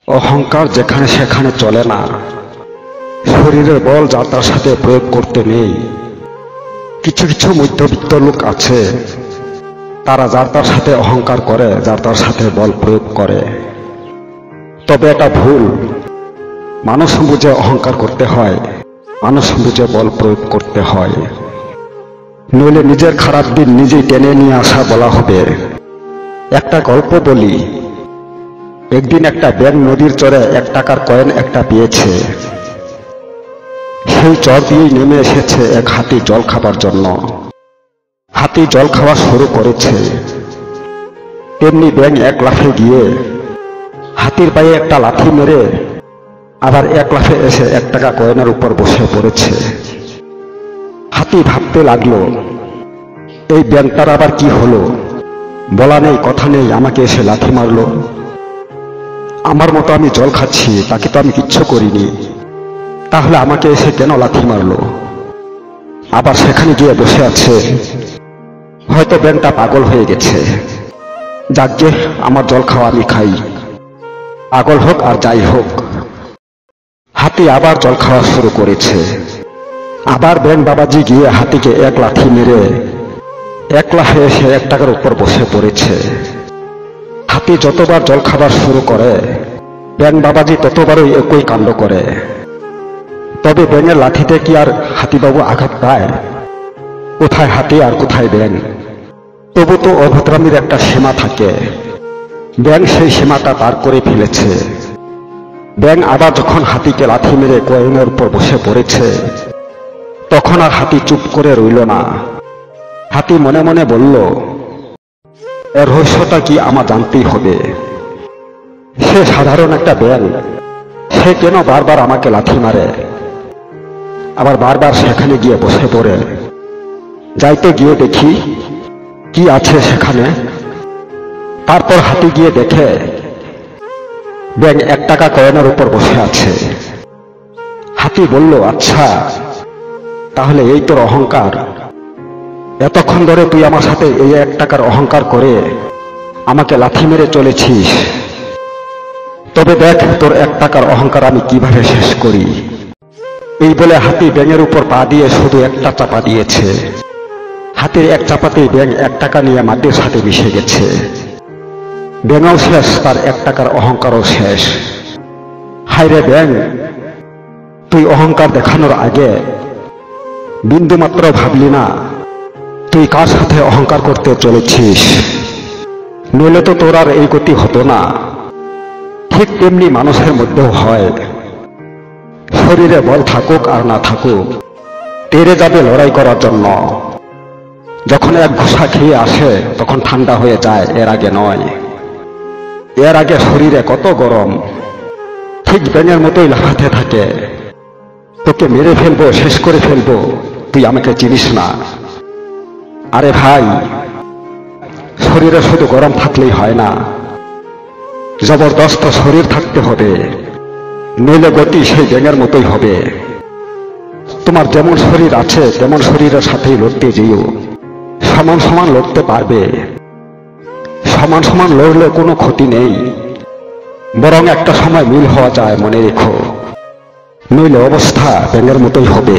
অহংকার যেখানে সেখানে চলে না। শরীরের বল যার তার সাথে প্রয়োগ করতে নেই। কিছু কিছু মধ্যবিত্ত লোক আছে, তারা যার তার সাথে অহংকার করে, যার তার সাথে বল প্রয়োগ করে। তবে এটা ভুল। মানুষ বুঝে অহংকার করতে হয়, মানুষ বুঝে বল প্রয়োগ করতে হয়। নইলে নিজের খারাপ দিন নিজেই টেনে নিয়ে আসা বলা হবে। একটা গল্প বলি। একদিন একটা ব্যাঙ নদীর চরে 1 টাকার কয়েন একটা পেয়েছে। সেই চর দিয়েই নেমে এসেছে এক হাতি জল খাবার জন্য। হাতি জল খাওয়া শুরু করেছে। তেমনি ব্যাঙ এক লাফে গিয়ে হাতির পায়ে একটা লাথি মেরে আবার এক লাফে এসে 1 টাকা কয়েনের উপর বসে পড়েছে। হাতি ভাবতে লাগলো, এই ব্যাঙটার আবার কি হলো? বলা নেই কথা নেই, আমাকে এসে লাথি মারলো। আমার মতো আমি জল খাচ্ছি, তাকে তো আমি কিচ্ছু করিনি, তাহলে আমাকে এসে কেন লাথি মারলো? আবার সেখানে গিয়ে বসে আছে। হয়তো ব্যাঙটা পাগল হয়ে গেছে। যাকগে, আমার জল খাওয়া আমি খাই, পাগল হোক আর যাই হোক। হাতি আবার জল খাওয়া শুরু করেছে। আবার ব্যাঙ বাবাজি গিয়ে হাতিকে এক লাথি মেরে এক লাফে এসে 1 টাকার উপর বসে পড়েছে। হাতি যতবার জল খাবার শুরু করে, ব্যাঙ বাবাজি ততবারই একই কাণ্ড করে। তবে ব্যাঙের লাঠিতে কি আর হাতিবাবু আঘাত পায়? কোথায় হাতি আর কোথায় ব্যাঙ? তবু তো অভদ্রামির একটা সীমা থাকে। ব্যাঙ সেই সীমাটা পার করে ফেলেছে। ব্যাঙ আবার যখন হাতিকে লাথি মেরে কয়েনের উপর বসে পড়েছে, তখন আর হাতি চুপ করে রইল না। হাতি মনে মনে বলল, এর রহস্যটা কি আমার জানতেই হবে। সে সাধারণ একটা ব্যাঙ, সে কেন বারবার আমাকে লাথি মারে, আবার বারবার সেখানে গিয়ে বসে পড়ে। যাই তো গিয়ে দেখি কি আছে সেখানে। তারপর হাতি গিয়ে দেখে ব্যাঙ 1 টাকা কয়েনের উপর বসে আছে। হাতি বলল, আচ্ছা, তাহলে এই তোর অহংকার। এতক্ষণ ধরে তুই আমার সাথে এই 1 টাকার অহংকার করে আমাকে লাথি মেরে চলেছিস। তবে দেখ তোর 1 টাকার অহংকার আমি কিভাবে শেষ করি। এই বলে হাতি ব্যাঙের উপর পা দিয়ে শুধু একটা চাপা দিয়েছে। হাতির এক চাপাতেই ব্যাঙ 1 টাকা নিয়ে মাটির সাথে মিশে গেছে। ব্যাঙও শেষ, তার 1 টাকার অহংকারও শেষ। হায় রে ব্যাঙ, তুই অহংকার দেখানোর আগে বিন্দুমাত্র ভাবলি না তুই কার সাথে অহংকার করতে চলেছিস। নইলে তো তোর আর এই গতি হতো না। ঠিক তেমনি মানুষের মধ্যেও হয়। শরীরে বল থাকুক আর না থাকুক, তেড়ে যাবে লড়াই করার জন্য। যখন এক ঘুষা খেয়ে আসে তখন ঠান্ডা হয়ে যায়, এর আগে নয়। এর আগে শরীরে কত গরম। ঠিক ব্যাঙের মতোই লাফাতে থাকে, তোকে মেরে ফেলবো, শেষ করে ফেলবো, তুই আমাকে চিনিস না। আরে ভাই, শরীরে শুধু গরম থাকলেই হয় না, জবরদস্ত শরীর থাকতে হবে, নইলে গতি সেই ব্যাঙের মতোই হবে। তোমার যেমন শরীর আছে তেমন শরীরের সাথেই লড়তে যেও। সমান সমান লড়তে পারবে। সমান সমান লড়লে কোনো ক্ষতি নেই, বরং একটা সময় মিল হওয়া যায়, মনে রেখো। নইলে অবস্থা ব্যাঙের মতোই হবে।